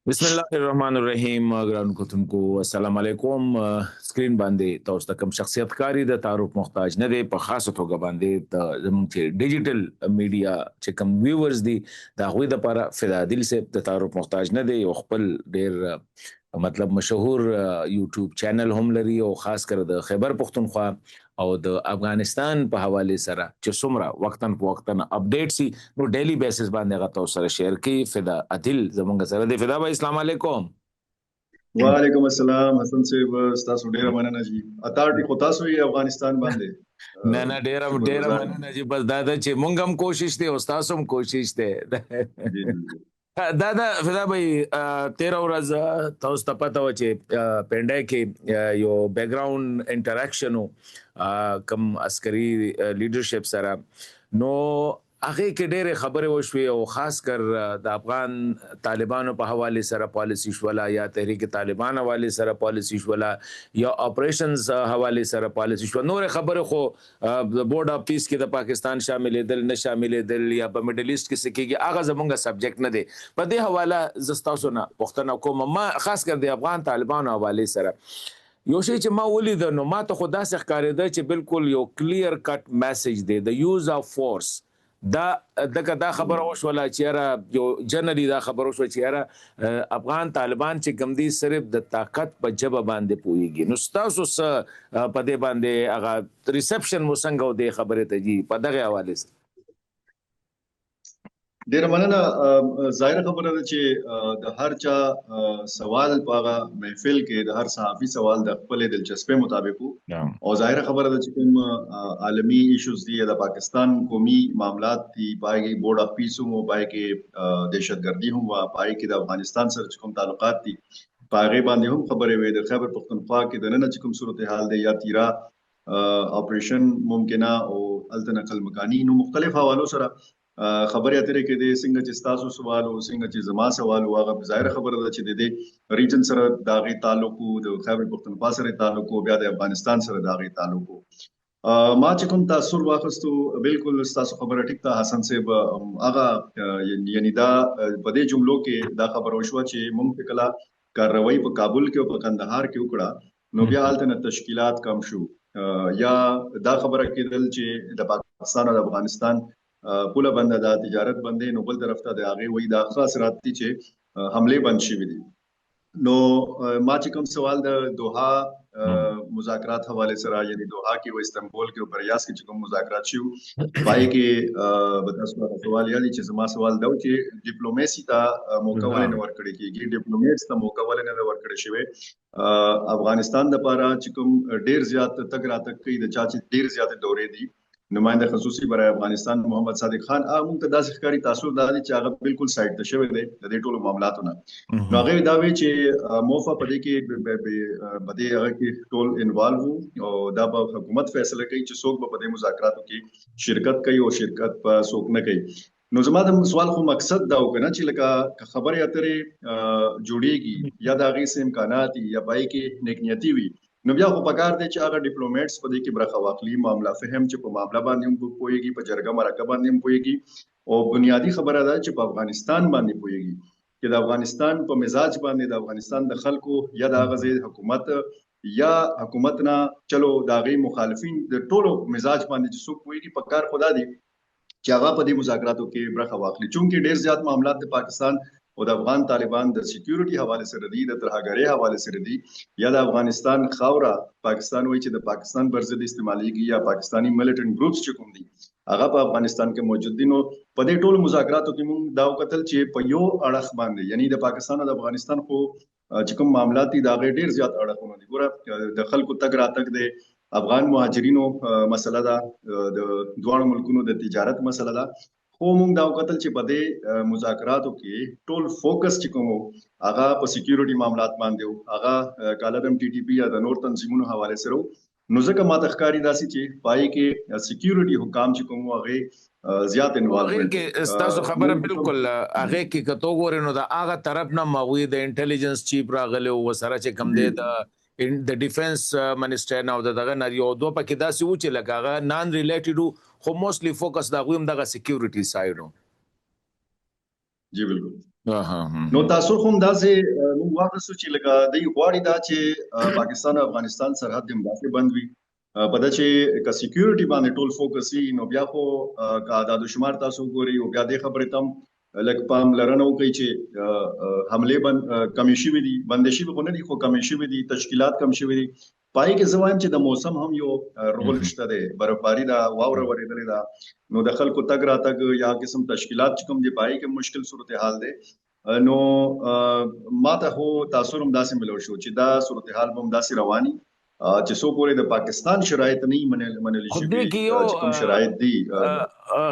बिस्मिल्लाहिर्रहमानिर्रहीम। ګرانو کتونکو السلام علیکم. سکرین باندې تاسو ته کوم شخصیت کاری د تعارف محتاج نه دی، په خاصه توګه باندې د زموږ چې ډیجیټل میډیا چې کوم ویورز دي د هغوی دپاره فدادیل صاحب د تعارف محتاج نه دی. یو خپل ډیر مطلب مشهور یوټیوب چینل هم لري او خاص کر د خیبر پختونخوا او د افغانستان په حواله سره چې څومره وختن په وختن اپډیټ سي نو ډیلی بیسس باندې هغه تاسو سره شیر کوي. فدا عادل زمونږ سره دی. فدا بھائی السلام علیکم. وعلیکم السلام حسن صاحب، تاسو ډیره مننه جی. اتارټي خو تاسو یې افغانستان باندې نه ډیره مننه جی. بس دا چې مونږ هم کوشش دی او تاسو هم کوشش دی. دا فدا بھائی 13 ورځ تاسو ته پته و چې پنډای کې یو بیک ګراوند انټریکشن کم عسکري لیډرشپ سره نو هغه کې ډېرې خبرې وشوې او خاص کر د افغان طالبانو په حواله سره پالیسی شولا یا تحریک طالبان حواله سره پالیسی شولا یا اپریشنز حواله سره پالیسی شو. نور خبره خو د بورډ اف پیس کې د پاکستان شاملې دل نه شاملې دل یا په میډل ایست کې سکیږي هغه زمونږ سبجیکټ نه دی. په دې حواله زستاسو نه پښتنه کوم ما خاص کر د افغان طالبانو حواله سره یو شی چې ما ولید نو ما ته خدا څخه ښکارېده چې بالکل یو کلیر کټ میسج دی د یوز اف فورس. دا خبره وشوله چې یاره یو جنرالي دا خبره وشوه چې یاره افغان طالبان چې کوم دي صرف د طاقت په ژبه باندې پوهیږي. نو ستاسو څه په دې باندې هغه ریسپشن مو څنګه و دې خبرې ته جي په دغه حواله سره؟ ډیره مننه. ظاهره خبره ده چې د هر چا سوال په هغه محفل کې د هر صحافي سوال د خپل دلچسپۍ مطابق او ظاهره خبره ده چې کوم عالمی ایشوز دي د پاکستان قومي معاملات دي پای کې بورډ اف پیس هم پای کې دهشتګردي هم پای کې د افغانستان سره کوم تعلقات دي پای باندې هم خبرې وي. د خیبر پختونخوا کې د نن کوم صورتحال دی یا تیرا اپریشن ممکنه او التنقل مکانی نو مختلف حوالو سره خبرې اترې کې د څنګه چې تاسو سوال او څنګه چې زما سوال واغه ظاهر خبره ده چې د ریجن سره داغي تعلق د خیبر پختونخوا سره تعلق او بیا د افغانستان سره داغي تعلق ما چې کوم تاثر واخستو بالکل تاسو خبره ټیک ته حسن صاحب هغه یعنی دا په دې جملو کې دا خبر وشو چې مونږ په کلا کاروایی په کابل کې او په کندهار کې وکړه نو بیا حالت تشکیلات کم شو یا دا خبره کېدل چې د پاکستان او افغانستان پوله بنده دا تجارت بندې نو بل طرف ته د هغه وې د خاص راتي چې حمله بند شي دي. نو ما چې کوم سوال د دوحه مذاکرات حواله سره یعنی دوحه کې او استنبول کې او بریاس کې چې کوم مذاکرات شو پای کې بتاسو سوال یالي چې زما سوال دا چې ډیپلوماسي ته موقع ولې نه ورکړي کېږي ډیپلوماسي ته موقع ولې نه ورکړي شوی افغانستان د لپاره چې کوم ډیر زیات تک راتک کوي د چا چې ډیر زیات دورې دي نمائنده خصوصي برای افغانستان محمد صادق خان موږ ته داسې ښکاری تاثر دادی چې هغه بالکل سایډ ته شوی دی د دې ټولو معاملاتو نه. نو هغه دا وی چې موفا پدې کې بده هغه کې ټول انوالو او دا په حکومت فیصله کوي چې څوک په دې مذاکراتو کې شرکت کوي او شرکت په څوک نه کوي. نو زما د سوال خو مقصد دا وکنه چې لکه خبرې اترې جوړیږي یا د هغه امکانات یا پای کې نیکنیتی وي نو بیا خو پکار دی چې هغه ډیپلوماټس په دې کې برخه واخلي معاملہ فهم چې په معاملہ باندې هم پويږي په جرګه مرکه باندې هم پويږي او بنیادی خبره ده چې په افغانستان باندې پويږي چې د افغانستان په مزاج باندې د افغانستان د خلکو یا د غزي حکومت یا حکومت نه چلو داغي مخالفین د ټولو مزاج باندې چې څوک پويږي په کار خدا دی چې هغه په دې مذاکراتو کې برخه واخلي چونکه ډیر زیات معاملات د پاکستان او د افغان طالبان د سکیورټي حواله سره دي د ترهګرۍ حواله سره دي یا د افغانستان خاوره پاکستان وایي چې د پاکستان پر ضد استعماليږي یا پاکستانی ملیټنټ ګروپس چې کوم دي هغه په افغانستان کې موجود دي. نو په دې ټولو مذاکراتو کې موږ دا وکتل چې په یو اړخ باندې یعنی د پاکستان او د افغانستان خو چې کوم معاملات دي دا ډیر زیات اړخونه دي. ګوره د خلکو تګ راتګ دي افغان مهاجرینو مسله ده د دوه ملکونو د تجارت مسله ده خو موږ دا وکتل چې په دې مذاکراتو کې ټول فوکس چې کوم هغه په سکیورټي معاملات باندې هغه کالدم ټي ټي پی یا د نور تنظیمونو حواله سره نو ځکه ما تخکاری داسي چې پای کې سکیورټي حکام چې کوم هغه زیات انوالومنت کې تاسو خبره بالکل هغه کې کتو ګورنو دا هغه طرف نه مغوي د انټيليجنس چیف راغله و سره چې کم دی د ډیفنس منسټر نو دغه نریو دوه پکې داسې و چې لګاغه نان ریلیټډ خو موستلی فوکس دا غویم دغه سکیورټي سایډو. جی بالکل نو تاسو هم داسې نو واغسو چې لکه د غواړي دا چې پاکستان او افغانستان سرحد هم داسې بند وي په دا چې که سکیورټي باندې ټول فوکس وي نو بیا خو کا د شمار تاسو ګوري او بیا د خبرې تم لکه پام لرنه کوي چې حمله بند کمی شي وي بند شي به نه دي خو کمی شي وي تشکیلات کم شي وي پای کې زوایم چې د موسم هم یو رول شته دی برفباری دا واوره ورېدلې دا نو د خلکو تګ راتګ یا قسم تشکیلات چې کوم دی پای کې مشکل صورتحال دی نو ما ته هو تاسو هم داسې ملو شو چې دا صورتحال هم داسې رواني چې سو پورې د پاکستان شرایط نه منل شي چې کوم شرایط دي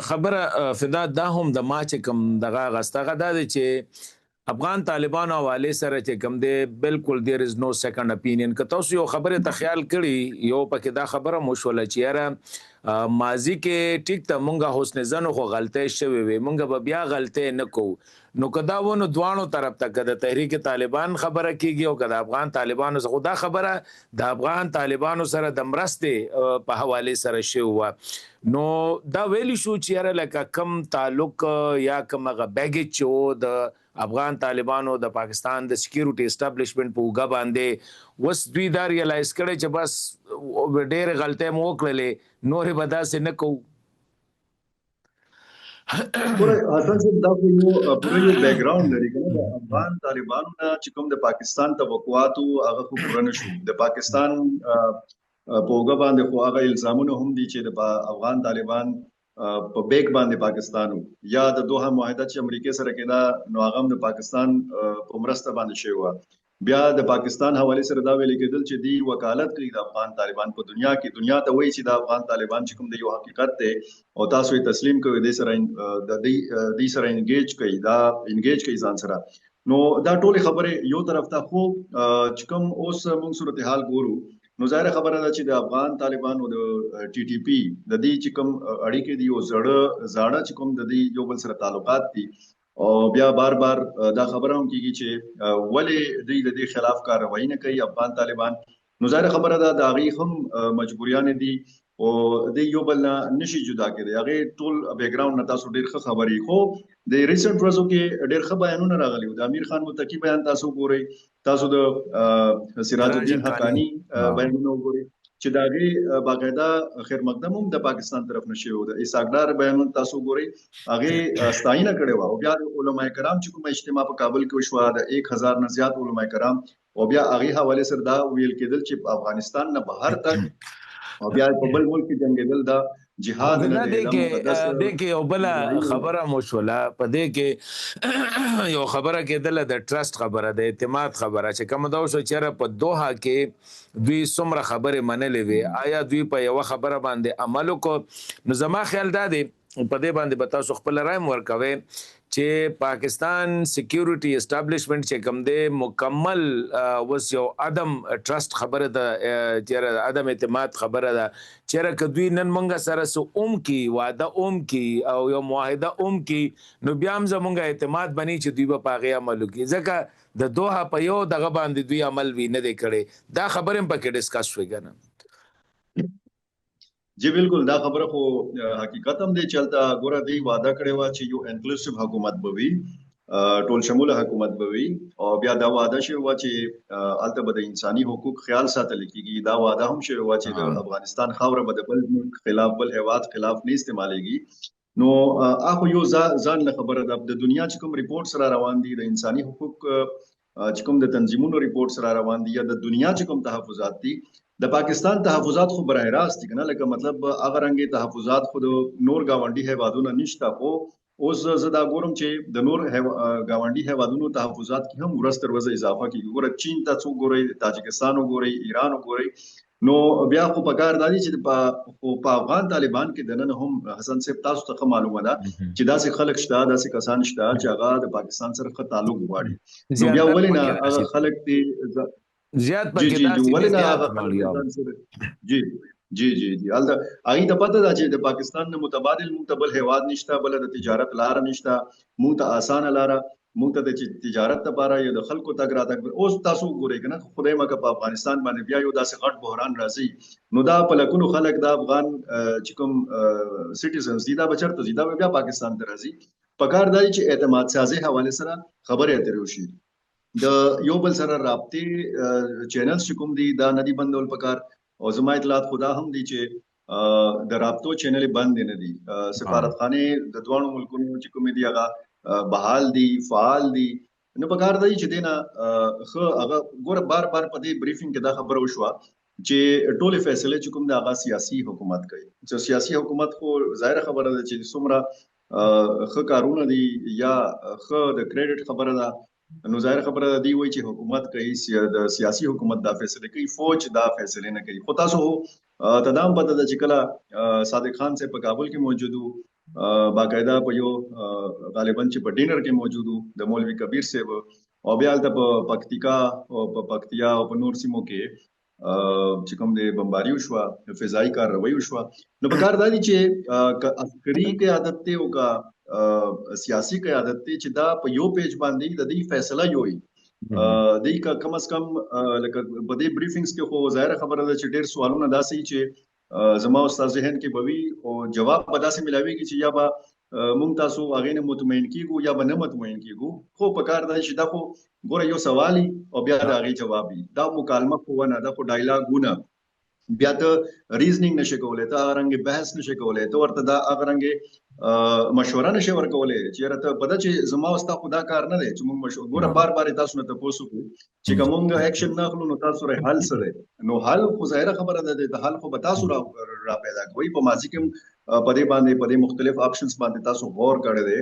خبره فدا دا هم د ما چې کوم دغه غستغه دا چې افغان طالبان حواله سره چې کوم دی بالکل دیر از نو سیکنډ اپینین که تاسو یو خبره ته خیال کړی یو پکې دا خبره مشوله چې یاره ماضی کې ټیک ته مونږه حسن زنو خو غلطه شوی وي مونږ به بیا غلطه نه کوو نو کدا ونه دوانو طرف ته کده تحریک طالبان خبره کیږي او کده افغان طالبانو څخه دا خبره د افغان طالبانو سره د مرسته په حواله سره شوی نو دا ویلی شو چې یاره لکه کم تعلق یا کوم غ بیګیج چو د افغان طالبانو د پاکستان د سکیورټي اسټابلیشمنت په وګا باندې وس دوی دا ریلایز کړي چې بس ډېر غلطه مو وکړلې نورې بدا سي نه کو پورا حسن صاحب دا یو پوره یو بیک گراوند لري کنه د افغان طالبانو نه چې کوم د پاکستان توقعات هغه خو پوره نشو د پاکستان په وګا باندې خو هغه الزامونه هم دي چې د افغان طالبان په بیک باندې پاکستانو یا د دوه معاهده چې امریکا سره کېدا نو هغه د پاکستان په مرسته باندې شوی بیا د پاکستان حواله سره دا ویل کېدل چې دی وکالت کوي د افغان طالبان په دنیا ته وایي چې د افغان طالبان چې کوم دی یو حقیقت دی او تاسو یې تسلیم کوئ د سره د دې سره انګیج کوي ځان سره نو دا ټول خبره یو طرف ته خو چې کوم اوس موږ صورتحال ګورو نو ظاهر خبره ده چې د افغان طالبان او د ټي ټي پی د دې چې کوم اړیکې دي او زړه چې کوم د دې یو بل سره تعلقات دي او بیا بار دا خبره هم کیږي چې ولې دوی د دې خلاف کاروایی نه کوي افغان طالبان نو ظاهر خبره ده د هغې هم مجبوریان دي او د یو بل نشي جدا کېدی هغې ټول بیک ګراوند نه تاسو ډېر ښه خبرې خو د ریسنټ ورځو کې ډېر ښه بیانونه راغلي د امیر خان متقي بیان تاسو ګورئ تاسو د سراج الدین حقانی بیانونه وګورئ چې دا غي باقاعده خیر مقدم هم د پاکستان طرف نشي و د اساقدار بیانونه تاسو ګورئ هغه ستاینه کړي و او بیا علماء کرام چې کوم اجتماع په کابل کې وشو د 1000 نه زیات علماء کرام او بیا هغه حواله سره دا ویل کېدل چې افغانستان نه بهر تک او بیا په بل ملک کې جنگیدل دا جهاد نه دی دغه یو بل خبره مشوله په دې کې یو خبره کېدل د ټرست خبره د اعتماد خبره چې کوم دا شو چې په دوحه کې دوی څومره خبره منلې وي آیا دوی په یو خبره باندې عمل وکړو نو زما خیال دا دی په دې باندې به تاسو خپل رائے ورکوي چې پاکستان سکیورټي اسټابلیشمنت چې کوم دی مکمل وس یو عدم ټرست خبره ده چې عدم اعتماد خبره ده چې کدوې نن مونږ سره سو کی وعده کی او یو معاهده کی نو بیا هم زمونږ اعتماد بني چې دوی په هغه عمل کوي ځکه د دوه په یو دغه باندې دوی عمل وی نه دی کړي دا خبره هم پکې ډیسکس شوې کنه جی بالکل دا خبره خو حقیقت هم دی چلته ګوره دی وعده کړی و چې یو انکلوسیو حکومت بوي ټول شموله حکومت بوي او بیا دا وعده شوی و چې الته به د انساني حقوق خیال ساتل کیږي دا وعده هم شوی و چې د افغانستان خاوره به د بل ملک خلاف بل هیواد خلاف نه استعمالېږي نو اخو یو ځان له خبره د دنیا چې کوم ریپورت سره روان دي د انساني حقوق چې کوم د تنظیمونو ریپورت سره روان دي یا د دنیا چې کوم تحفظات دي د پاکستان تحفظات خو برای راست کنه لکه مطلب اگر رنګي تحفظات خود نور گاونډي هیوادونو نشته خو اوس زدا ګورم چې د نور گاونډي هیوادونو تحفظات کې هم ورځ تر ورځې اضافه کیږي ګوره چین ته څو ګوري تاجکستان وګوري ایران وګوري نو بیا خو پکار دادی چې په افغان طالبان کې دنه هم حسن صاحب تاسو ته معلومه ده چې داسې خلک شته داسې کسان شته چې هغه د پاکستان سره ښه تعلق غواړي نو بیا ولې نه هغه خلک دي زیات پکې جی الدا اغه ته پته ده چې د پاکستان نه متبادل متبل هیواد نشته بل د تجارت لار نشته مونږ ته آسان لار مونږ ته د تجارت لپاره یو د خلکو تګ راتګ اوس تاسو ګورئ کنه خدای مکه په افغانستان باندې بیا یو داسې غټ بحران راځي نو دا په لکونو خلک د افغان چې کوم سټیزنز دي دا بچرته دي دا بیا پاکستان ته راځي پکار دی چې اعتماد سازي حواله سره خبرې اترې وشي. د یو بل سره رابطې چینلز چې کوم دي دا ندي بندول پکار، او زما اطلاعات خدا هم دي چې د رابطو چینل بند نه دي. سفارتخانه د دوه ملکونو چې کوم دي هغه بحال دي، فعال دي. نو پکار دی چې دینا خو هغه ګوره بار بار په دې بریفینګ کې دا خبره وشوه چې ټولې فیصله چې کوم د هغه سیاسي حکومت کوي. چې سیاسي حکومت خو ظاهر خبره ده چې څومره خو کارونه دي یا خو د کریډټ خبره ده، نو ظاهر خبره ده دی وایي چې حکومت کوي، د سیاسي حکومت دا فیصله کوي، فوج دا فیصله نه کوي. خو تاسو تدام پته ده چې کله صادق خان سے په کابل کې موجود وو، باقاعده په یو غالبا چې په ډینر کې موجود وو د مولوی کبیر صاحب، او بیا د پکتیکا او په پکتیا او په نور سیمو کې چې کوم د بمباری وشوه، فضایي کارروایي وشوه. نو په کار دا دي چې عسکري قیادت ته او کا سیاسي قیادت ته چې دا په یو پیج باندې د دې فیصله یوي دی کا کم از کم لکه په دې بریفینګز کې خو ظاهر خبره ده چې ډېر سوالونه داسې چې زما استاد ذهن کې بوي او جواب به داسې ملاويږي چې یا به مونږ تاسو هغه نه مطمئن کیږو یا به نه مطمئن کیږو. خو په کار دی چې دا خو ګوره یو سوالي او بیا د هغې جواب وي، دا مکالمه خو نه، دا خو ډایلاګونه، بیا ته ریزنینګ نشي کولای، ته هغه رنګ بحث نشي کولای، ته ورته دا هغه رنګ مشوره نشي ورکولای چې راته پته چې زما واسطه خدا کار نه دی چې موږ مشوره ګوره بار بار تاسو نه تاسو کو چې کومه اکشن نه اخلو نو تاسو ر حل سره نو حل خو ظاهر خبره ده د حل خو به تاسو را پیدا کوي. په ماضي کې په دې باندې په دې مختلف آپشنز باندې تاسو غور کړی دی.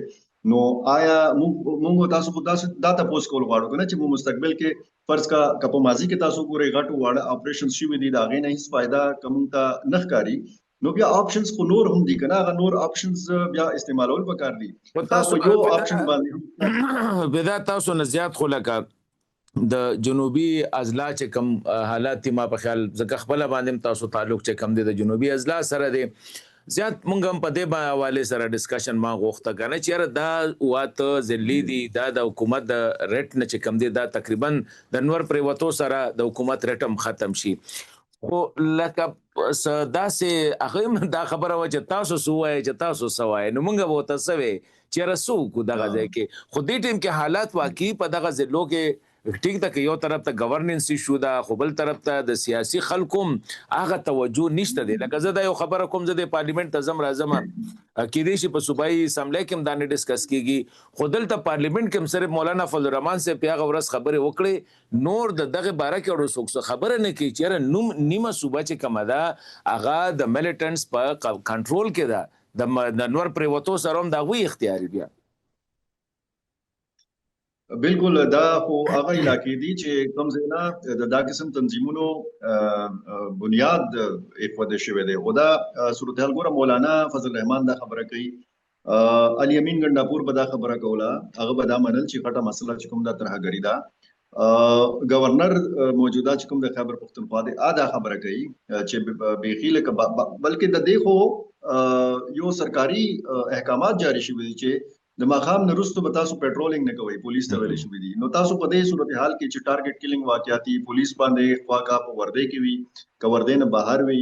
نو آیا موږ تاسو خو تاسو دا تاسو کول غواړو کنه چې مستقبل کې فرض کا په ماضي کې تاسو ګوري غټو واړه اپریشنز شوي دي دا غي نه هیڅ فائدہ کوم ته نخکاری، نو بیا آپشنز خو نور هم دي کنه، هغه نور آپشنز بیا استعمالول پکار دي. تاسو یو آپشن باندې بدا تاسو نه زیات خو لکه د جنوبي اضلاع چې کم حالات ما په خیال زکه خپل باندې تاسو تعلق چې کم دي د جنوبي اضلاع سره دي زیات مونږ هم په دې حواله سره ډسکشن ما غوښته کنه چې دا واته ذلی دي دا د حکومت د ریټ نه چې کم دي دا تقریبا د نور پریوتو سره د حکومت ریټم ختم شي. خو لکه دا سه هغه دا خبره و چې تاسو سوای چې تاسو سوای نو مونږ به تاسو چې رسو کو دغه ځای کې خو دې ټیم کې حالات واقعي په دغه ضلعو کې ټیک ده کې یو طرف ته گورننس ایشو ده، خو بل طرف ته د سیاسي خلکوم هغه توجه نشته دی. لکه زه دا یو خبره کوم زه د پارلیمنت ته زم راځم کې دې شي په صوبایي اسمبلی کې هم دا نه ډسکس کیږي، خو دلته پارلیمنت کې هم صرف مولانا فضل الرحمن صاحب په هغه ورځ خبرې وکړې، نور د دغه باره کې اورو څوک خبره نه کوي چې نیمه صوبه چې کومه ده هغه د میلیټنټس په کنټرول کې ده، د نور پریوتو سره هم دا وی اختیاري بیا. بالکل دا خو هغه علاقې دي چې کوم ځای نه دا قسم تنظیمونو بنیاد ایښودل شوی دی. خو دا صورتحال ګوره مولانا فضل الرحمن دا خبره کوي، علي امین ګنډاپور به دا خبره کوله، هغه به دا منل چې غټه مسله چې کوم دا ترهګري ده. گورنر موجوده چې کوم د خیبر پختونخوا دی دا خبره کوي چې بیخي لکه بلکې د دې خو یو سرکاري احکامات جاری شوي دي چې د ماخام نه وروسته به تاسو پټرولینګ نه کوئ، پولیس ته ویل شوي دي. نو تاسو په دې صورتحال کې چې ټارګټ کیلینګ واقعاتي پولیس باندې خواکا په ورده کې وي که ورده نه بهر وي،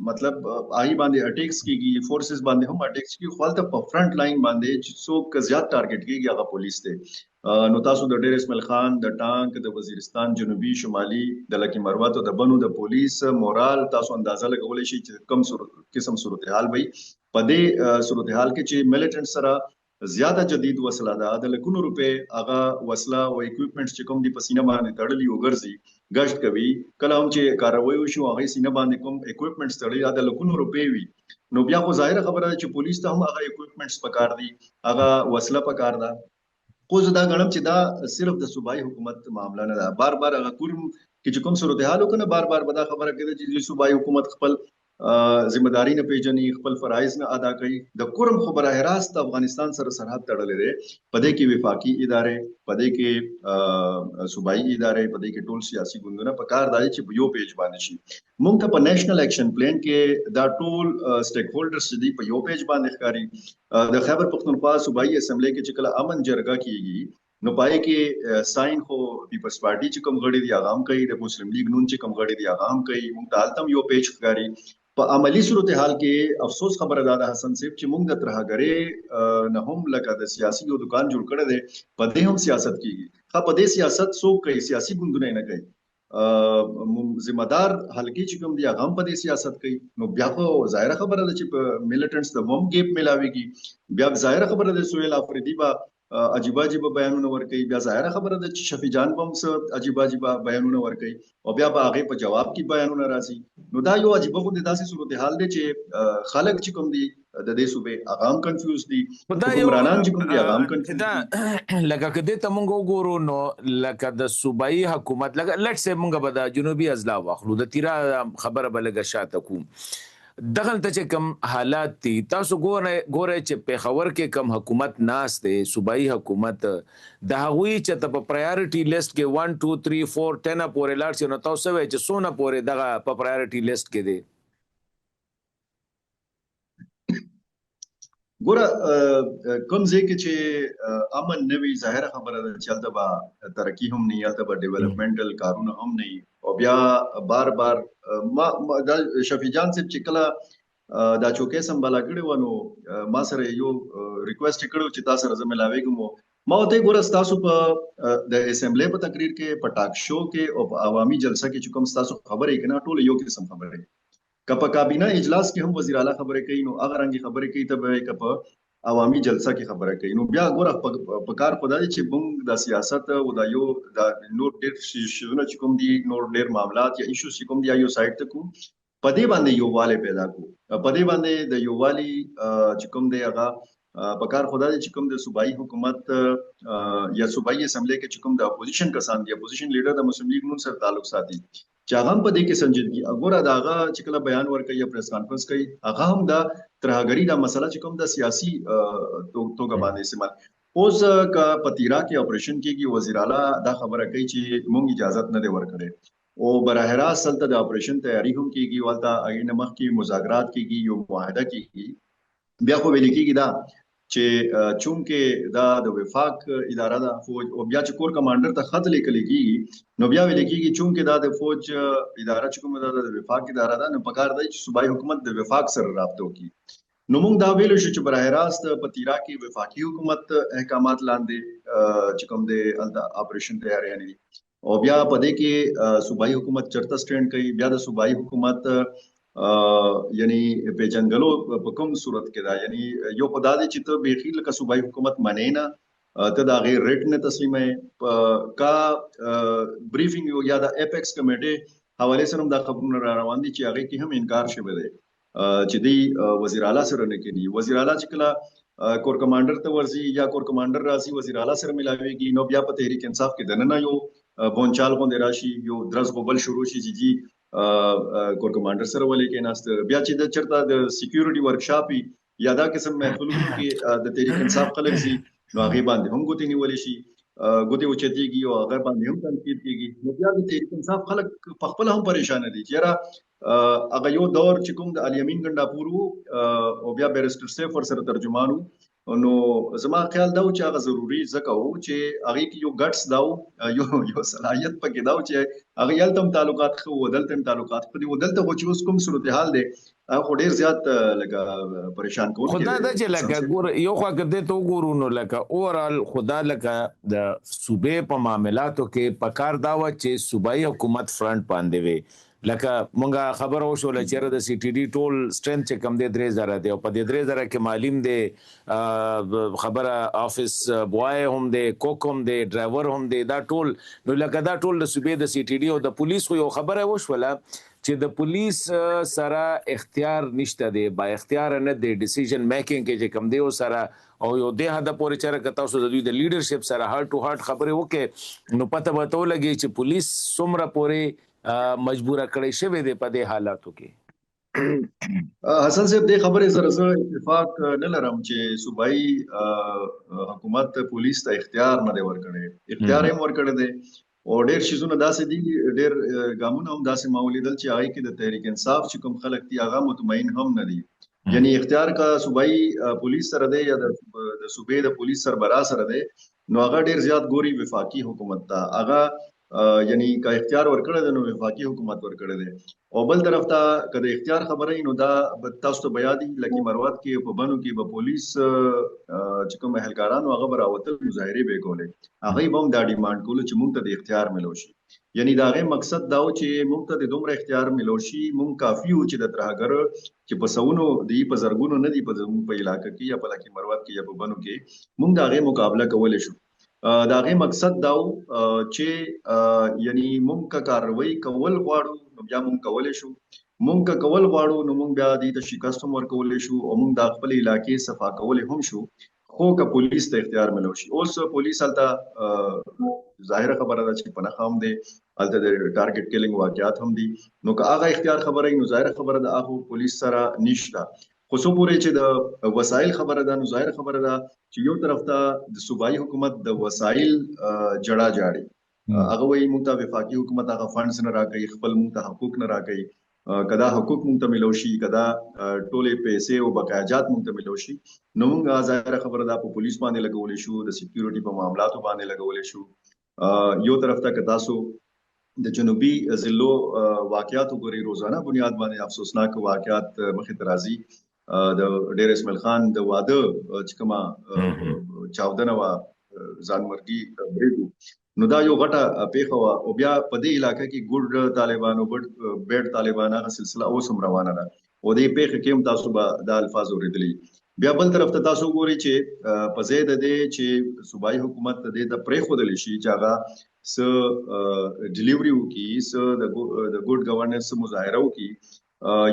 مطلب آی باندې اٹیکس کیږي، فورسز باندې هم اٹیکس کیږي، خو هلته په فرنٹ لاین باندې چې څوک زیات ټارګټ کیږي هغه پولیس دی. نو تاسو د ډیر اسماعیل خان د ټانک د وزیرستان جنوبي شمالي د لکی مروت او د بنو د پولیس مورال تاسو اندازه لګولای شئ چې کم قسم صورتحال وي. په دې صورتحال کې چې میلیټنټ سره زیاته جدید وسله ده، د لکونو روپې هغه وسله او اکوپمنټس چې کوم دي په سینه باندې تړلي وګرځي، گشت کوي، کله هم چې کاروایی وشي هغه سینه باندې کوم اکوپمنټس تړلي د لکونو روپې وي، نو بیا خو ظاهره خبره ده چې پولیس ته هم هغه اکوپمنټس پکار دي، هغه وسله پکار ده. خو زه دا غواړم چې دا صرف د صوبایي حکومت معامله نه ده. بار بار هغه کوم کې چې کوم صورتحال وکړي بار بار به دا خبره کوي چې صوبایي حکومت خپل ذمہ داری نه پیژني، خپل فرایض نه ادا کوي. د کورم خو براه راست افغانستان سره سرحد تړلې ده، پدې کې وفاقي ادارې، پدې کې صوبایي ادارې، پدې کې ټول سیاسي ګوندونه په کار دی چې یو پیج باندې شي. موږ ته په نېشنل اکشن پلان کې دا ټول سټیک هولډرز چې دی په یو پیج باندې ښکاري. د خیبر پختونخوا صوبایي اسمبلی کې چې کله امن جرګه کیږي نو پای کې ساين خو پیپلز پارټي چې کوم غړي دي هغه هم کوي، د مسلم لیگ نون چې کوم غړي دي هغه هم کوي، موږ ته التم یو پیج ښکاري. په عملی صورتحال کې افسوس خبره ده حسن صاحب چې موږ د ترهګرۍ نه هم لکه د سیاسي یو دکان جوړ کړی دی، په دې هم سیاست کیږي. په دې سیاست څوک کوي؟ سیاسي ګوندونه نه کوي. ذمہ دار حلقې چې کوم دی هغه هم په دې سیاست کوي. نو بیا خو ظاهره خبره ده چې په میلیټنټس د ووم ګیپ ملاويږي. بیا ظاهره خبره ده سهیل افریدي با عجیب بیانونه ورکوي. بیا ظاهره خبره ده چې شفیع جان بم څه عجیب بیانونه ورکوي او بیا به هغه په جواب کې بیانونه راځي. نو دا یو عجیب غو د داسې صورتحال دی چې خلک چې کوم دي د دې صوبې هغه هم کنفیوز دي، حکمرانان چې کوم دي هغه هم کنفیوز دي. لکه کده ته مونږ وګورو نو لکه د صوبایي حکومت لکه لټ سه مونږ به د جنوبي اضلاع واخلو، د تیرا خبره بلګه شاته کوم دغه ته چې کم حالات دي تاسو ګورئ چې پیښور کې کم حکومت ناس دی صوبایي حکومت د هغوی چې په پرایورټي لیست کې 1 2 3 4 10 پورې لاړ شي نو تاسو وایئ چې سونه پورې دغه په پرایورټي لیست کې دی. ګوره کوم ځای کې چې امن نوي ظاهره خبره ده چې هلته به ترقي هم نه، هلته به ډیولپمنټل کارونه هم نه، او بیا بار بار ما دا شفیع جان صاحب چې کله دا چوکۍ سمبالا کړې و نو ما سره یو ریکوست کړو چې تاسو سره زه ملاویږم. ما ورته ګوره ستاسو په د اسمبلی په تقریر کې په ټاک شو کې او په عوامي جلسه کې چې کوم ستاسو خبرې کنه ټول یو قسم خبرې، کپا کابینه اجلاس کې هم وزیر اعلی خبرې کوي نو هغه رنګي خبرې کوي ته کپا عوامي جلسه کې خبرې کوي. نو بیا ګوره په کار پدای چې موږ د سیاست او د یو د نور ډېر شیونه چې کوم دي نور ډېر معاملات یا ایشوز چې کوم دي یو سایډ ته کو په دې باندې یو والي پیدا کو، په دې باندې د یو والي چې کوم دی هغه په کار خدای چې کوم د صوبایي حکومت یا صوبایي اسمبلی کې چې کوم د اپوزیشن کسان دي، اپوزیشن لیډر د مسلم لیگ نون سره تعلق ساتي چې هغه هم په دې کې سنجیدګي وګوره دا هغه چې کله بیان ورکوي یا پریس کانفرنس کوي هغه هم دا ترهګری دا مسله چې کوم د سیاسي توګه باندې استعمال. اوس کا پتیرا کې اپریشن کېږي وزیر اعلی دا خبره کوي چې موږ اجازه نه دی ورکړې او براه راست سلطه د اپریشن تیاری هم کېږي ولته اګینه مخ کې مذاکرات کېږي یو معاهده کېږي. بیا خو ویل کېږي دا چې چونکه دا د وفاق اداره ده فوج او بیا چې کور کمانډر ته خط لیکل کېږي نو بیا ویل کېږي چونکه دا د فوج اداره چې کومه ده د وفاق اداره ده نو پکار دی چې صوبایي حکومت د وفاق سره رابطه وکړي. نو موږ دا ویل شو چې براه راست په تیرا کې وفاقي حکومت احکامات لاندې چې کوم دی اپریشن تیاری نه دي او بیا په دې کې صوبایي حکومت چرته سټینډ کوي. بیا د صوبایي حکومت یعنی په جنگلو په کوم صورت کې دا یعنی یو په دادې چې ته بيخي لکه صوبایي حکومت منې نه ته دا غیر ریټ نه تسلیمې کا بریفینګ یا د اپیکس کمیټې حواله سره دا خبرونه را روان دي چې هغه کې هم انکار شوی دی چې دی وزیر اعلی سره نه کوي. وزیر اعلی چې کله کور کمانډر ته ورزي یا کور کمانډر راځي وزیر اعلی سره ملاويږي نو بیا په تحریک انصاف کې دنه یو بونچال غونډه راشي یو درس غوبل شروع شي چې کور کمانډر سره ولې کې ناست بیا چې د چرته د سکیورټي ورکشاپ یا دا قسم محفلونو کې د تحریک انصاف خلک سي نو هغه باندې هم ګوتې نیولې شي ګوتې اوچتېږي او هغه باندې هم تنقید کېږي. نو بیا د تحریک انصاف خلک په خپل هم پریشان دي چې هغه یو دور چې کوم د الیمین ګنډاپور او بیا بیرسټر سیف ور سره ترجمانو نو زما خیال دا چې هغه ضروری ځکه و چې هغه کې یو ګټس داو یو صلاحیت پکې داو چې هغه یلتم تعلقات خو ودلتم تعلقات په دې ودلته خو چې اوس کوم صورتحال دی خو ډیر زیات لکه پریشان کوي. خدا دا چې لکه ګور یو خوا کده ته وګورو نو لکه اورال خدا لکه د صوبې په معاملاتو کې پکار دا و چې صوبایي حکومت فرنٹ باندې وي لکه مونږه خبر او شو لچره د سی ټي ډي ټول سټرنث چې کم دی 3000 دی او په دې 3000 کې معلم دی خبره افیس بوای هم دی کوک هم دی ډرایور هم دی دا ټول نو لکه دا ټول د صوبې د سی ټي ډي او د پولیس خو یو خبره وشوله چې د پولیس سره اختیار نشته دی با اختیار نه دی ډیسیژن میکینګ کې چې کم دی او سره او یو د هدا پورې چر کتا اوس د دوی د لیډرشپ سره هارت ټو هارت خبره وکي نو پته وته لګي چې پولیس څومره پورې مجبوره کړی شوی دی په دې حالاتو کې. حسن صاحب دې خبرې سره زه اتفاق نه لرم چې صوبایي حکومت پولیس ته اختیار نه دی ورکړی، اختیار یې ورکړی دی او ډېر شیزونه داسې دي ډېر ګامونه هم داسې ما ولیدل چې هغه کې د تحریک انصاف چې کوم خلک دي هغه مطمئن هم نه دي یعنی اختیار کا صوبایي پولیس سره دی یا د صوبې د پولیس سربراہ سره دی نو هغه ډېر زیات ګوري وفاقي حکومت ته هغه یعنی کا اختیار ورکړی دی نو وفاقي حکومت ورکړی دی او بل طرف ته کله اختیار خبره نو دا تاسو ته بیا دي لکه مروت کې په بنو کې به پولیس چې کوم اهلکارانو هغه براوتل مظاهره به کولې هغه به هم دا ډیماند کول چې موږ ته د اختیار ملو شي یعنی دا غي مقصد دا و چې موږ ته د دومره اختیار ملو شي موږ کافي و چې د ترهګر چې په سونو دی په زرګونو نه دی په علاقې کې یا په لکه مروت کې یا په بنو کې موږ دا غي مقابله کولای شو دا غي مقصد دا چې یعنی مونږه کاروي کول غواړو نو بیا مونږ کولای شو مونږه کول غواړو نو مونږ بیا د شکست ورکولای شو او مونږ د خپل علاقې صفا کولای هم شو خو که پولیس ته اختیار ملو شي اوس پولیس هلته ظاهره خبره ده چې پنه خام دي هلته د ټارګټ کیلینګ واقعات هم دي نو که هغه اختیار خبره نو ظاهره خبره ده هغه پولیس سره نشته خو څو پورې چې د وسایل خبره ده نو ظاهره خبره ده چې یو طرف ته د صوبایي حکومت د وسایل جړه جاړي هغه وایي موږ ته وفاقي حکومت هغه فنډز نه راکړي خپل موږ ته حقوق نه راکړي کدا حقوق موږ ته ملو شي کدا ټولې پیسې او بقایجات موږ ته ملو شي نو موږ ظاهره خبره ده په پولیس باندې لګولې شو د سکیورټي په معاملاتو باندې لګولې شو یو طرف ته که تاسو د جنوبي ضلعو واقعات وګورئ روزانه بنیاد باندې افسوسناک واقعات مخې ته راځي د ډیر اسماعیل خان د واده چې کومه چاودنه وا ځانمرګي بریدو نو دا یو غټه پیښه وا او بیا په دې علاقې کې ګډ طالبانو بیډ طالبانو سلسله اوس هم روانه ده او دې پیښه کې هم تاسو به د الفاظ اوریدلی بیا بل طرف ته تاسو ګورئ چې په زید ده چې صوبایي حکومت د پرې خودل شي چې هغه س ډیلیوري وکي س د ګډ گورننس مظاهره وکي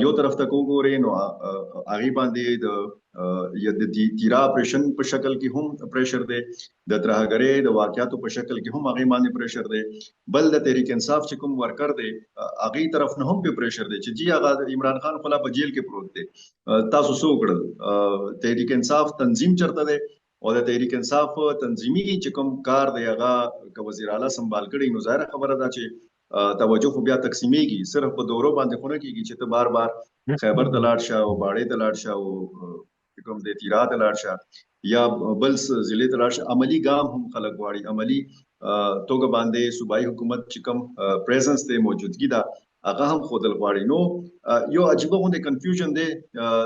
یو طرف ته وګورئ نو هغه باندې د تیرا اپریشن په شکل کې هم پریشر دی د ترهګرۍ د واقعاتو په شکل کې هم هغه باندې پریشر دی بل د تحریک انصاف چې کوم ورکر دی هغه طرف نه هم په پریشر دی چې جی هغه عمران خان خلا په جیل کې پروت دی تاسو سو کړل تحریک انصاف تنظیم چرته دی او د تحریک انصاف تنظیمي چې کوم کار دی هغه وزیر اعلی سنبال کړي نو ظاهر خبره ده چې توجه خو بیا تقسیمېږي صرف په دورو باندې خو نه کېږي چې ته بار بار خیبر ته لاړ شه او باړې ته لاړ شه او کوم د تیرا ته لاړ شه یا بل ضلع ته لاړ شه عملی ګام هم خلک غواړي عملی توګه باندې صوبایي حکومت چې کوم پریزنس ته موجودګي ده هغه هم خودل غواړي نو یو عجیب غونډه کنفیوژن دی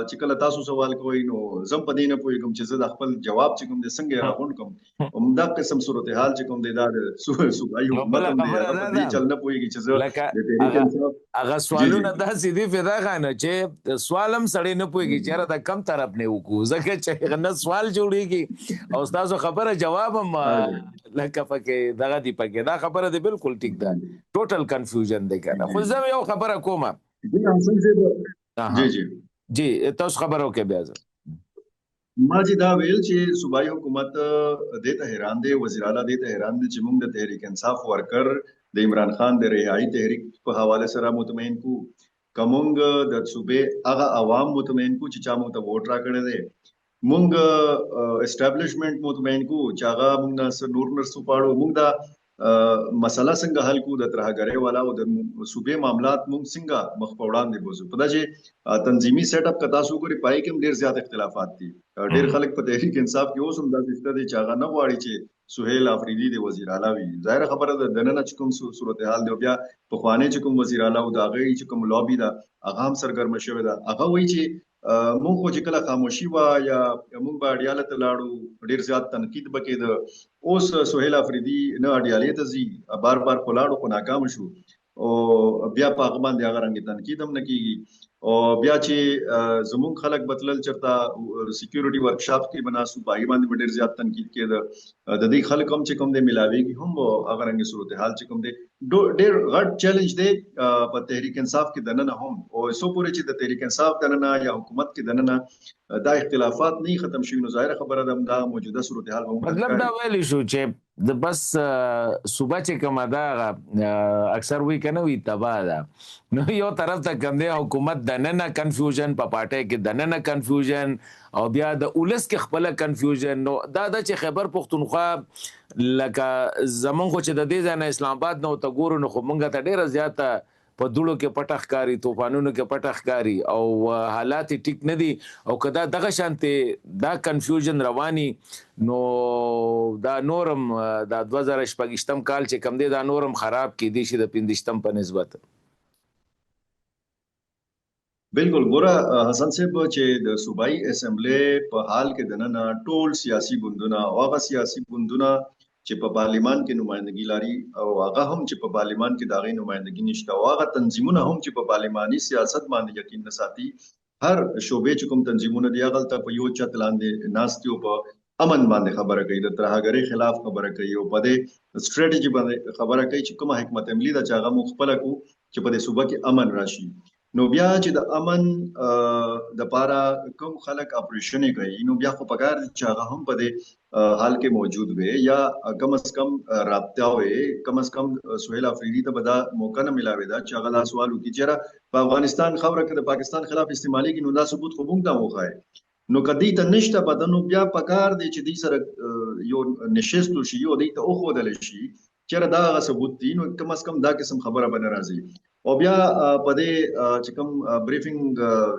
چې کله تاسو سوال کوئ نو زم په دې نه پوهیږم چې زه د خپل جواب چې کوم د څنګه راغون کوم همدا قسم صورتحال چې کوم دی دا صوبایي حکومت هم دی دې چل نه پوهیږي چې زه هغه سوالونه داسې دي فدا خانه چې سوالم سړی نه پوهیږي چې دا کم طرف نه وکړو ځکه چې نه سوال جوړیږي او تاسو خبره جواب هم لکه پکې دغه دی پکې دا خبره دی بالکل ټیک ده ټوټل کنفیوژن دی کنه خو زه یو خبره کومه جی تاسو خبرو کې بیا ما جی دا ویل چې صوبایي حکومت د ته حیران دی وزیر اعلی د ته حیران دي چې موږ د تحریک انصاف ورکر د عمران خان د رهایی تحریک په حواله سره مطمئن کو کومنګ د صوبې هغه عوام مطمئن کو چې چا موږ ته ووټ راکړی دی موږ اسټابلیشمنت مطمئن کو چې هغه موږ نور نرسو پاړو موږ دا مسله څنګه حل کو د ترهګرۍ والا او د صوبې معاملات موږ څنګه مخ په وړاندې بوزو په دا چې تنظیمي سیټ اپ کتا سو ګوري پای کې ډیر زیات اختلافات دي ډیر خلک په تحریک انصاف کې اوس هم د دې دي چې هغه نه غواړي چې سہیل افریدي د وزیر اعلی وي ظاهر خبره ده د نن چې کوم صورتحال دی بیا په خوانې چې کوم وزیر اعلی او دا غي چې کوم لابي دا هغه هم سرګرم شوی دا هغه وایي چې مونږ خو چې کله خاموشي وا یا مونږ به اډیاله ته لاړو ډیر زیات تنقید بکې ده اوس سہیل افریدي نه اډیالې ته ځي بار بار کولاړو کو ناکام شو او بیا په هغه باندې هغه رنګ تنقید هم نه کیږي او بیا چې زموږ خلک بتلل چرته سکیورټي ورکشاپ کې بناسو باغی باندې ډیر زیات تنقید کېده د دې خلک هم چې کوم د ملاويږي هم هغه رنګ صورتحال چې کوم دی ډیر غټ چیلنج دی په تحریک انصاف کې دننه هم او سو پورې چې د تحریک انصاف دننه یا حکومت کې دننه دا اختلافات نه ختم شوي نو ظاهر خبره ده دا موجوده صورتحال مطلب دا ویلی شو چې د بس صوبه چې کومه ده اکثر وی کنه وی تبا ده نو یو طرف ته کوم دی حکومت دننه کنفیوژن په پاټه کې دننه کنفیوژن او بیا د اولس کې خپل کنفیوژن نو دا د چې خیبر پښتونخوا لکه زمون خو چې د دې ځای اسلام آباد نو ته ګورو نو خو مونږ ته ډیره زیاته په دوړو کې پټ ښکاري، طوفانونو کې پټ ښکاري او حالات ټیک نه دي او کدا دغه شانته دا کنفیوژن رواني نو دا نورم دا 2028 کال چې کم دی دا نورم خراب کې دي شي د 15 په نسبت. بالکل ګوره حسن صاحب چې د صوبایي اسمبلی په حال کې دننه ټول سیاسي ګوندونه او هغه سیاسي ګوندونه چې په پارلیمان کې نمائندګي لري او هغه هم چې په پارلیمان کې داغي نمائندګي نشته او هغه تنظیمونه هم چې په پارلیماني سیاست باندې یقین نه ساتي هر شوبې چې کوم تنظیمونه دی هغه ته په یو چت لاندې ناستیو په امن باندې خبره کوي د ترهګرۍ خلاف خبره کوي او په دې سټریټجی باندې خبره کوي چې کومه حکمت عملی دا چې هغه مخبل کو چې په دې صوبه کې امن راشي. نو بیا چې د امن د پاره کوم خلک اپریشن کوي نو بیا خو پکار چې هغه هم په دې حال کې موجود وي یا کم از کم رابطه وي کم از کم سہیل افریدی ته بدا موقع نه ملاوي دا چې هغه دا سوال وکړي چې په افغانستان خبره کې د پاکستان خلاف استعمالي کې نو دا ثبوت خو مونږ ته وخایي نو کدی ته نشته بدنو بیا پکار دی چې دې سره یو نشستو شي او دې ته او خودل شي چې دا غا ثبوت دي نو کم از کم دا قسم خبره بن راځي. او بیا په دې چې کوم بریفینګ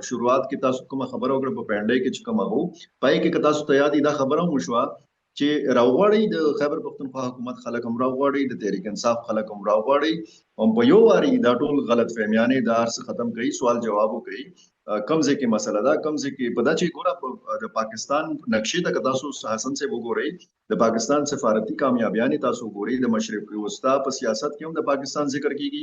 شروعات کې تاسو کوم خبره وکړه په پاندای کې چې کوم هغه پای کې تاسو ته یاد دا خبره مو شو چې راوغړی د خیبر پختونخوا حکومت خلک هم راوغړی د تحریک انصاف خلک هم راوغړی او په یو واری دا ټول غلط فهمیانه دا ارس ختم کړي سوال جواب وکړي کمزې کې مسله دا کمزې کې پدا چې ګوره د پاکستان نقشې ته تاسو حسن سے وګورئ د پاکستان سفارتي کامیابیاں تاسو ګورئ د مشرق وسطا په سیاست کې هم د پاکستان ذکر کیږي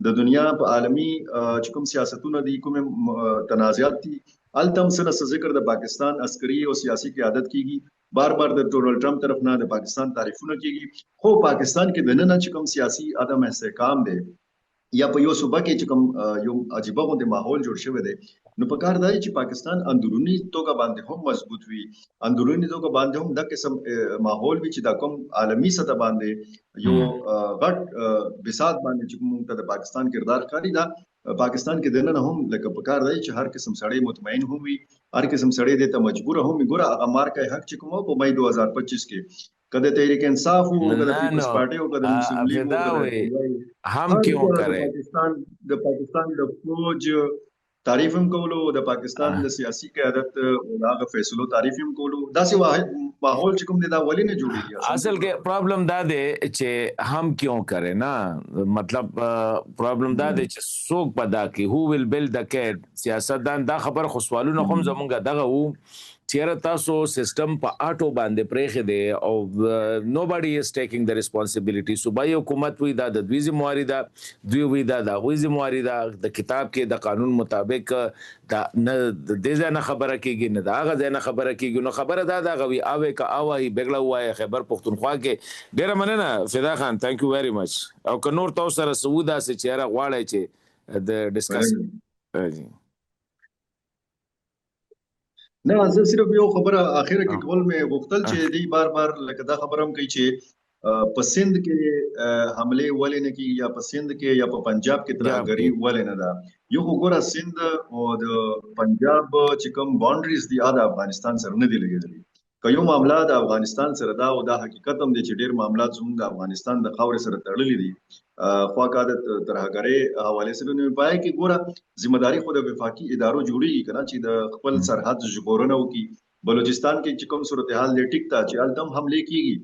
د دنیا په عالمي چې کوم سیاستونه دي کوم تنازعات دي التم سره ذکر د پاکستان عسکري او سیاسي قیادت کیږي بار بار د ډونلډ ټرمپ طرف نه د پاکستان تعریفونه کیږي خو پاکستان کې د نن چې کوم سیاسي عدم استحکام دی یا په یو صوبه کې چې کوم یو عجیب غوندې ماحول جوړ شوی دی نو په کار دی چې پاکستان اندرونی توګه باندې هم مضبوط وي اندرونی توګه باندې هم د قسم ماحول وي چې دا کوم عالمی سطح باندې یو غټ بساط باندې چې کوم ته د پاکستان کردار ښکاري دا پاکستان کې دنه هم لکه په کار دی چې هر قسم سړی مطمئن هم وي هر قسم سړی د ته مجبور هم ګوره هغه مارکه حق چې کوم په مئی 2025 کې کده تحریک انصاف او کده پیپلز پارټي او کده مسلم لیگ هم کیوں کرے پاکستان د فوج تعریف هم کولو د پاکستان د سیاسي قیادت او هغه فیصلو تعریف هم کولو داسې واحد ماحول چې کوم دا ولی نه جوړیږي اصل کې پرابلم دا دی چې هم کیوں کرے نا مطلب پرابلم دا دی چې څوک پدا کی هو ویل بلډ د کیټ سیاستدان دا خبر خو سوالونه هم زمونږ دغه وو چیرې تاسو سیستم په اټو باندې پرېخ دی او nobody is taking the responsibility صوبایي حکومت وی دا د دوی ذمہواری دا دوی وی دا د غوي ذمہواری دا د کتاب کې د قانون مطابق دا نه د دې نه خبره کیږي نه دا غځ نه خبره کیږي نو خبره دا غوي اوه کا اوه بغلا وای خبر پختونخوا کې ډیره مننه فدا خان ثانک یو ویری مچ او که نور تاسو سره سعودا سے چهره غواړی چې د ډیسکس نه زه صرف یو خبره اخیره کې کول مې غوښتل چې دی بار بار لکه دا خبره هم کوي چې په سند کې حمله ولې نه کیږي یا په سند کې یا په پنجاب کې ترهګری ولې نه ده یو وګوره سند او د پنجاب چې کوم باونډریز دی د افغانستان سره نه دی لګیدلي که یو معاملہ د افغانستان سره دا او دا حقیقت هم دی چې ډیر معاملات زموږ د افغانستان د خاورې سره تړلي دي خواکا د ترهګرۍ حواله سره نه پای کې ګوره ځمېداري خو د وفاقي ادارو جوړیږي کنه چې د خپل سرحد ژغورنه وکړي بلوچستان کې چې کوم صورتحال دی ټیک تا چې التم حمله کیږي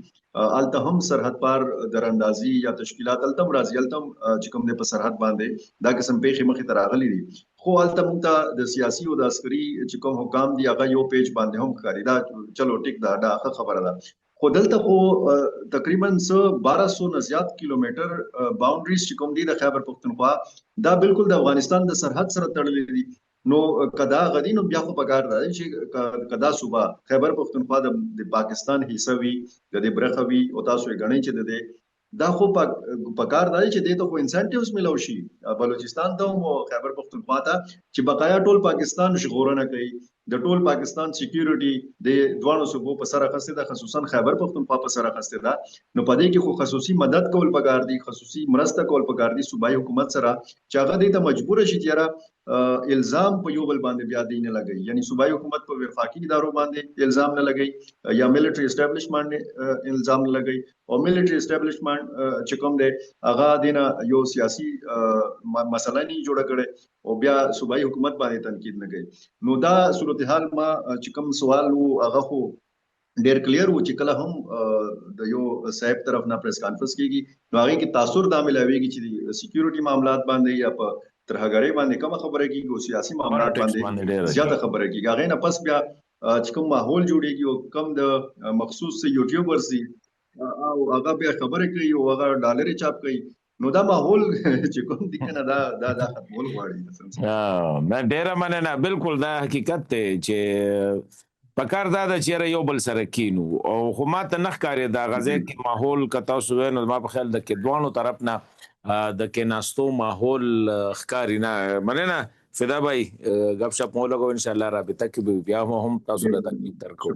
الته هم سرحد پار دراندازي یا تشکیلات التم راځي التم چې کوم د په سرحد باندې دا قسم پیښې مخې ته راغلي دي خو الته موږ د سیاسي او د عسکري چې کوم حکام دی هغه یو پیج باندې هم ښکاري دا چلو ټیک دا خبره ده خو دلته خو تقریبا 1200 نه زیات کیلومتر باونډریز چې کوم دي د خیبر پختونخوا دا بالکل د افغانستان د سرحد سره تړلي دي نو کدا غدي نو بیا خو پکار راځي چې کدا صوبه خیبر پختونخوا د پاکستان حصہ وي د دې برخه وي او تاسو یې غنئ چې د دا خو پکار دی چې دته خو انسنټیوز ملو شي بلوچستان ته او خیبر پختونخوا ته چې بقایا ټول پاکستان ژغورنه کوي د ټول پاکستان سکیورټي د دوانو صوبو په سره خسته ده خصوصا خیبر پختونخوا په سره خسته ده نو پدې کې خو خصوصي مدد کول پکار دي خصوصي مرسته کول پکار دي صوبایي حکومت سره چې هغه دې ته مجبور شي چې الزام په یو بل باندې بیا دی نه لګي، یعنی صوبایي حکومت په وفاقي ادارو باندې الزام نه لګي یا ملټری اسټابلیشمنت الزام نه لګي، او ملټری اسټابلیشمنت چې کوم دی هغه دینه یو سیاسي مسله نه جوړه کړي او بیا صوبایي حکومت باندې تنقید نه کوي. نو دا صورتحال ما چې کوم سوال وو هغه خو ډیر کلیر وو چې کله هم د یو صاحب طرف نه پریس کانفرنس کیږي نو هغه کې تاثر دا ملاويږي چې سکیورټي معاملات باندې یا په ترهګری باندې کوم خبره کیږي او سیاسي معاملات باندې زیاته خبره کیږي. هغه نه پس بیا چې کوم ماحول جوړیږي او کوم د مخصوص یوټیوبرز دي او هغه بیا خبره کوي او هغه ډالر چاپ کوي، نو دا ماحول چې کوم دي کنه دا ختمول غواړي. نه ډیره مننه، بالکل دا حقیقت دی چې پکار دا د چیرې یو بل سره کینو او خو ما ته نه ښکاري دا غزه کې ماحول کتا سو نو ما په خیال د کې دوانو طرف نه د کې ناستو ماحول ښکاری نه. مننه فدا بھائی، غب شپ مو لګو ان شاء الله رابطه کې بیا هم تاسو ته تکلیف درکو.